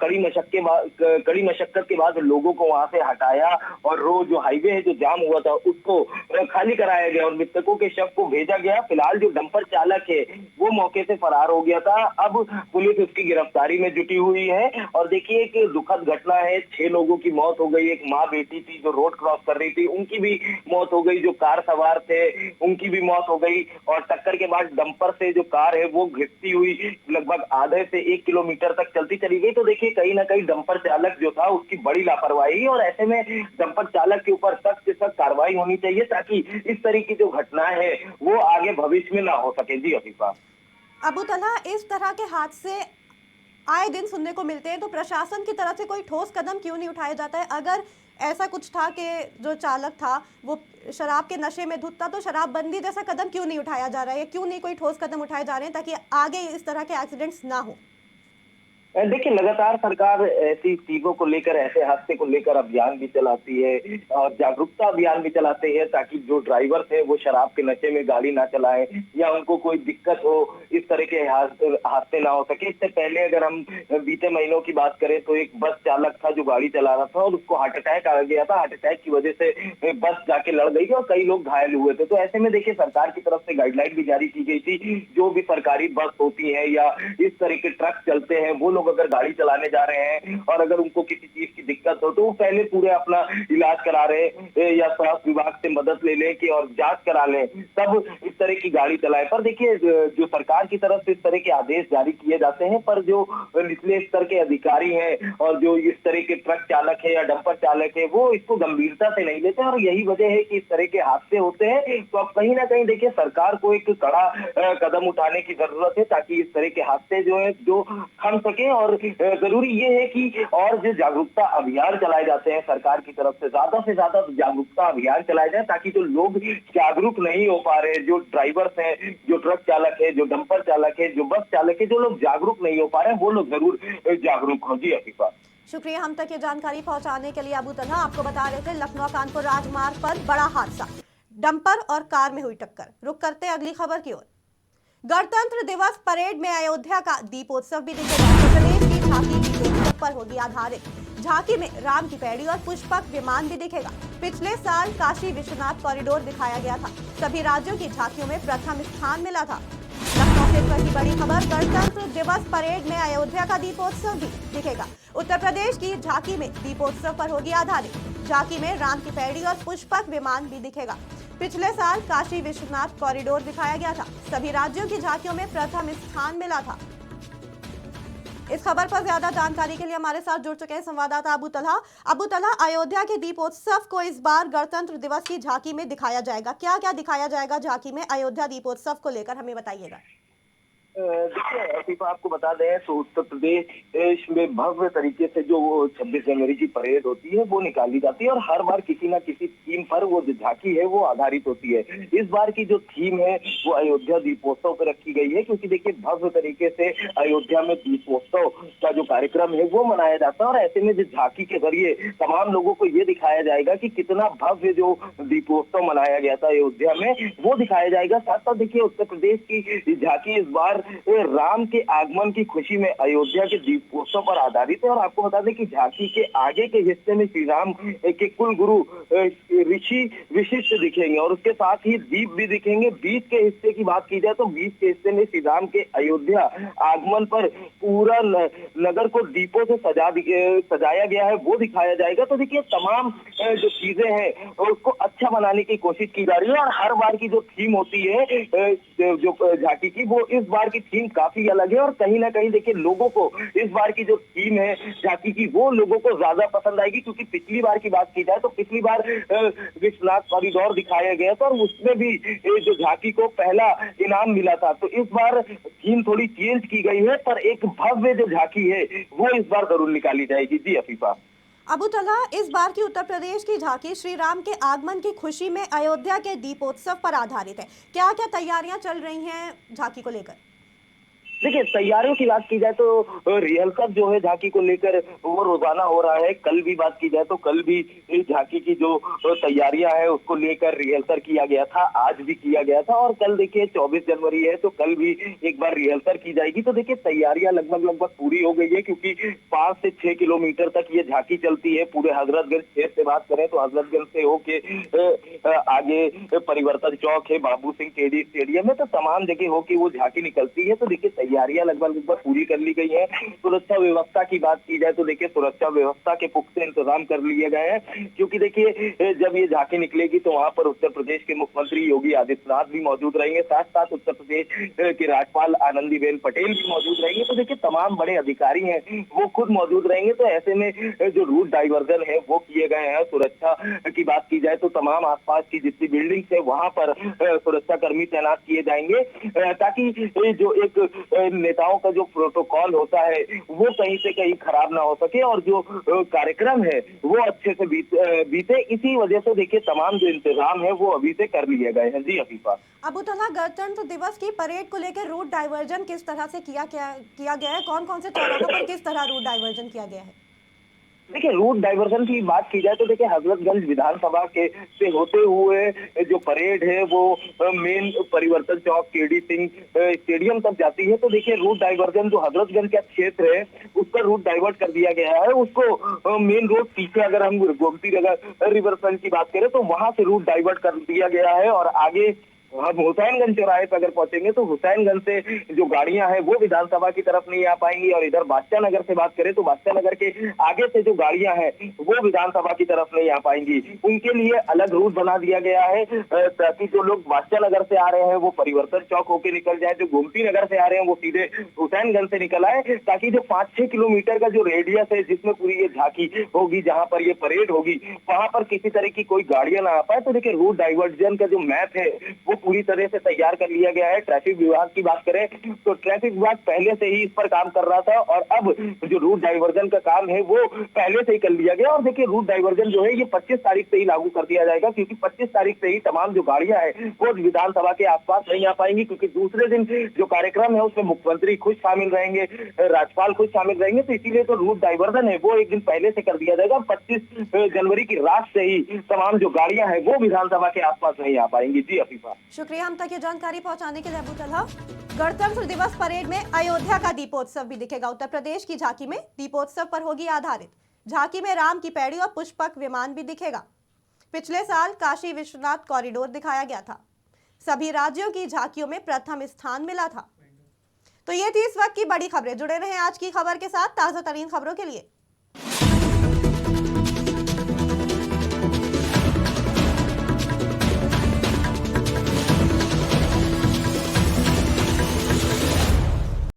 Speaker 5: कड़ी मशक्कत के बाद लोगों को वहां से हटाया और रोड जो हाईवे है जो जाम हुआ था उसको खाली कराया गया और मृतकों के शव को भेजा गया। फिलहाल जो डंपर चालक है वो मौके से फरार हो गया था। अब पुलिस उसकी गिरफ्तारी में जुटी हुई है और देखिए कि दुखद घटना है, 6 लोगों की मौत हो गई। एक माँ बेटी थी जो रोड क्रॉस कर रही थी, उनकी भी मौत हो गई। जो कार सवार थे उनकी भी मौत हो गई और टक्कर के बाद डंपर से जो कार है वो घिसती हुई लगभग आधे से 1 किलोमीटर तक चलती चली गई। तो देखिए कहीं ना कहीं डंपर चालक जो था उसकी बड़ी लापरवाही और ऐसे में डंपर चालक के ऊपर सख्त से सख्त कार्रवाई होनी चाहिए ताकि इस तरह की जो घटना है वो आगे भविष्य में ना हो सके। जी अफीफा।
Speaker 1: अबू तलहा, इस तरह के हादसे आए दिन सुनने को मिलते हैं, तो प्रशासन की तरफ से कोई ठोस कदम क्यों नहीं उठाया जाता है? अगर ऐसा कुछ था कि जो चालक था वो शराब के नशे में धुत था, तो शराबबंदी जैसा कदम क्यों नहीं उठाया जा रहा है? क्यों नहीं कोई ठोस कदम उठाए जा रहे हैं ताकि आगे इस तरह के एक्सीडेंट्स ना हो?
Speaker 5: देखिए, लगातार सरकार ऐसी चीजों को लेकर, ऐसे हादसे को लेकर अभियान भी चलाती है और जागरूकता अभियान भी चलाते हैं ताकि जो ड्राइवर्स हैं वो शराब के नशे में गाड़ी ना चलाएं या उनको कोई दिक्कत हो, इस तरह के हादसे ना हो सके। इससे पहले अगर हम बीते महीनों की बात करें तो एक बस चालक था जो गाड़ी चला रहा था और उसको हार्ट अटैक आ गया था। हार्ट अटैक की वजह से बस जाके लड़ गई और कई लोग घायल हुए थे। तो ऐसे में देखिए, सरकार की तरफ से गाइडलाइन भी जारी की गई थी, जो भी सरकारी बस होती है या इस तरह के ट्रक चलते हैं, वो लोग अगर गाड़ी चलाने जा रहे हैं और अगर उनको किसी चीज की दिक्कत हो तो वो पहले पूरे अपना इलाज करा रहे या स्वास्थ्य विभाग से मदद ले लें कि और जांच करा लें, तब इस तरह की गाड़ी चलाएं। पर देखिए, जो सरकार की तरफ से इस तरह के आदेश जारी किए जाते हैं, पर जो निचले स्तर के अधिकारी हैं और जो इस तरह के ट्रक चालक है या डंपर चालक है, वो इसको गंभीरता से नहीं लेते और यही वजह है कि इस तरह के हादसे होते हैं। तो अब कहीं ना कहीं देखिए, सरकार को एक कड़ा कदम उठाने की जरूरत है ताकि इस तरह के हादसे जो है जो थम सके। और जरूरी ये है कि और जो जागरूकता अभियान चलाए जाते हैं सरकार की तरफ से ज्यादा जागरूकता अभियान चलाए जाए ताकि जो लोग जागरूक नहीं हो पा रहे, जो ड्राइवर्स हैं, जो ट्रक चालक है, जो डंपर चालक है, जो बस चालक है, जो लोग जागरूक नहीं हो पा रहे हैं, वो लोग जरूर जागरूक हो। जी अफीफा,
Speaker 1: शुक्रिया हम तक ये जानकारी पहुंचाने के लिए। अबू तलहा, आपको बता रहे थे लखनऊ कानपुर राजमार्ग पर बड़ा हादसा, डंपर और कार में हुई टक्कर। रुक करते हैं अगली खबर की ओर। गणतंत्र दिवस परेड में अयोध्या का दीपोत्सव भी दिखेगा। प्रदेश की झांकी दीपोत्सव पर होगी आधारित। झांकी में राम की पैड़ी और पुष्पक विमान भी दिखेगा। पिछले साल काशी विश्वनाथ कॉरिडोर दिखाया गया था। सभी राज्यों की झांकियों में प्रथम स्थान मिला था। लखनऊ से इस वक्त की बड़ी खबर, गणतंत्र दिवस परेड में अयोध्या का दीपोत्सव भी दिखेगा। उत्तर प्रदेश की झांकी में दीपोत्सव पर होगी आधारित। झांकी में राम की पैड़ी और पुष्पक विमान भी दिखेगा। पिछले साल काशी विश्वनाथ कॉरिडोर दिखाया गया था। सभी राज्यों की झांकियों में प्रथम स्थान मिला था। इस खबर पर ज्यादा जानकारी के लिए हमारे साथ जुड़ चुके हैं संवाददाता अबू तलहा। अबू तलहा, अयोध्या के दीपोत्सव को इस बार गणतंत्र दिवस की झांकी में दिखाया जाएगा। क्या क्या दिखाया जाएगा झांकी में अयोध्या दीपोत्सव को लेकर, हमें बताइएगा।
Speaker 5: देखिए अफीफा, आपको बता दें तो उत्तर प्रदेश में भव्य तरीके से जो 26 जनवरी की परेड होती है वो निकाली जाती है और हर बार किसी ना किसी थीम पर वो जो झांकी है वो आधारित होती है। इस बार की जो थीम है वो अयोध्या दीपोत्सव पर रखी गई है, क्योंकि देखिए भव्य तरीके से अयोध्या में दीपोत्सव का जो कार्यक्रम है वो मनाया जाता है और ऐसे में जो झांकी के जरिए तमाम लोगों को ये दिखाया जाएगा कि कितना भव्य जो दीपोत्सव मनाया गया था अयोध्या में वो दिखाया जाएगा। साथ साथ देखिए, उत्तर प्रदेश की झांकी इस बार राम के आगमन की खुशी में अयोध्या के दीपोत्सव पर आधारित है। और आपको बता दें कि झांकी के आगे के हिस्से में श्री राम के कुल गुरु ऋषि वशिष्ठ दिखेंगे और उसके साथ ही दीप भी दिखेंगे। बीच के हिस्से की बात की जाए तो बीच के हिस्से में श्री राम के अयोध्या आगमन पर पूरा नगर को दीपों से सजाया गया है, वो दिखाया जाएगा। तो देखिए, तमाम जो चीजें हैं उसको अच्छा बनाने की कोशिश की जा रही है और हर बार की जो थीम होती है जो झांकी की, वो इस बार की थीम काफी अलग है और कहीं ना कहीं देखिए लोगों को इस बार की जो थीम है झांकी की वो लोगों को ज्यादा पसंद आएगी, क्योंकि पिछली बार की बात की जाए तो पिछली बार विश्वनाथ कॉरिडोर दिखाया गया था और उसमें भी जो झांकी को पहला इनाम मिला था। तो इस बार थीम थोड़ी चेंज की गई है, पर एक भव्य जो झांकी है वो इस बार जरूर निकाली जाएगी। जी अफीफा।
Speaker 1: अबू तलहा, इस बार की उत्तर प्रदेश की झांकी श्री राम के आगमन की खुशी में अयोध्या के दीपोत्सव पर आधारित है। क्या क्या तैयारियां चल रही हैं झांकी को लेकर?
Speaker 5: देखिए, तैयारियों की बात की जाए तो रिहर्सल जो है झांकी को लेकर वो रोजाना हो रहा है। कल भी बात की जाए तो कल भी झांकी की जो तैयारियां हैं उसको लेकर रिहर्सल किया गया था, आज भी किया गया था और कल देखिए 24 जनवरी है तो कल भी एक बार रिहर्सल की जाएगी। तो देखिए, तैयारियां लगभग पूरी हो गई है, क्योंकि 5 से 6 किलोमीटर तक ये झांकी चलती है। पूरे हजरतगंज शहर से बात करें तो हजरतगंज से होके आगे परिवर्तन चौक है, बाबू सिंह टेडी स्टेडियम है, तो तमाम जगह होके वो झांकी निकलती है। तो देखिए, तैयारियां लगभग पूरी कर ली गई है। सुरक्षा व्यवस्था की बात की जाए तो देखिए, सुरक्षा व्यवस्था के पुख्ते इंतजाम कर लिए गए हैं, क्योंकि देखिए जब ये झांकी निकलेगी तो वहां पर उत्तर प्रदेश के मुख्यमंत्री योगी आदित्यनाथ भी मौजूद रहेंगे, साथ साथ उत्तर प्रदेश के राज्यपाल आनंदीबेन पटेल भी मौजूद रहेंगे। तो देखिए, तमाम बड़े अधिकारी हैं वो खुद मौजूद रहेंगे। तो ऐसे में जो रूट डाइवर्जन है वो किए गए हैं। सुरक्षा की बात की जाए तो तमाम आसपास की जितनी बिल्डिंग्स है वहां पर सुरक्षा कर्मी तैनात किए जाएंगे, ताकि जो एक नेताओं का जो प्रोटोकॉल होता है वो कहीं से कहीं खराब ना हो सके और जो कार्यक्रम है वो अच्छे से बीते। इसी वजह से देखिए तमाम जो इंतजाम है वो अभी से कर लिए गए हैं। जी अफीफा।
Speaker 1: अबू तलहा, गणतंत्र दिवस की परेड को लेकर रूट डाइवर्जन किस तरह से किया गया है? कौन कौन से चौराहों पर किस तरह रूट डाइवर्जन किया गया है?
Speaker 5: देखिए रूट डाइवर्जन की बात की जाए तो देखिए हजरतगंज विधानसभा के से होते हुए जो परेड है वो मेन परिवर्तन चौक केडी सिंह स्टेडियम तक जाती है। तो देखिए रूट डाइवर्जन जो हजरतगंज का क्षेत्र है उसका रूट डाइवर्ट कर दिया गया है। उसको मेन रोड पीछे अगर हम गोमती नगर रिवरफ्रंट की बात करें तो वहां से रूट डाइवर्ट कर दिया गया है और आगे हम हुसैनगंज चौराहे पर अगर पहुंचेंगे तो हुसैनगंज से जो गाड़ियां हैं वो विधानसभा की तरफ नहीं आ पाएंगी और इधर बादशाह नगर से बात करें तो बादशाह नगर के आगे से जो गाड़ियां हैं वो विधानसभा की तरफ नहीं आ पाएंगी। उनके लिए अलग रूट बना दिया गया है ताकि जो लोग बादशाह नगर से आ रहे हैं वो परिवर्तन चौक होकर निकल जाए, जो गोमती नगर से आ रहे हैं वो सीधे हुसैनगंज से निकल आए, ताकि जो 5-6 किलोमीटर का जो रेडियस है जिसमें पूरी ये झांकी होगी, जहां पर ये परेड होगी, वहां पर किसी तरह की कोई गाड़ियां ना आ पाए। तो देखिए रूट डाइवर्जन का जो मैप है वो पूरी तरह से तैयार कर लिया गया है। ट्रैफिक विभाग की बात करें तो ट्रैफिक विभाग पहले से ही इस पर काम कर रहा था और अब जो रूट डाइवर्जन का काम है वो पहले से ही कर लिया गया। और देखिए रूट डाइवर्जन जो है ये 25 तारीख से ही लागू कर दिया जाएगा, क्योंकि 25 तारीख से ही तमाम जो गाड़ियां हैं वो विधानसभा के आसपास नहीं आ पाएंगी, क्योंकि दूसरे दिन जो कार्यक्रम है उसमें मुख्यमंत्री खुद शामिल रहेंगे, राज्यपाल खुद शामिल रहेंगे। तो इसीलिए तो रूट डाइवर्जन है वो एक दिन पहले से कर दिया जाएगा। 25 जनवरी की रात से ही तमाम जो गाड़ियां हैं वो विधानसभा के आसपास नहीं आ पाएंगी। जी अफीफा।
Speaker 1: शुक्रिया हम तक ये जानकारी पहुंचाने के लिए अबू तलहा। गणतंत्र दिवस परेड में अयोध्या का दीपोत्सव भी दिखेगा। उत्तर प्रदेश की झांकी में दीपोत्सव पर होगी आधारित। झांकी में राम की पैड़ी और पुष्पक विमान भी दिखेगा। पिछले साल काशी विश्वनाथ कॉरिडोर दिखाया गया था। सभी राज्यों की झांकियों में प्रथम स्थान मिला था। तो ये थी इस वक्त की बड़ी खबरें। जुड़े रहें आज की खबर के साथ ताजा तरीन खबरों के लिए।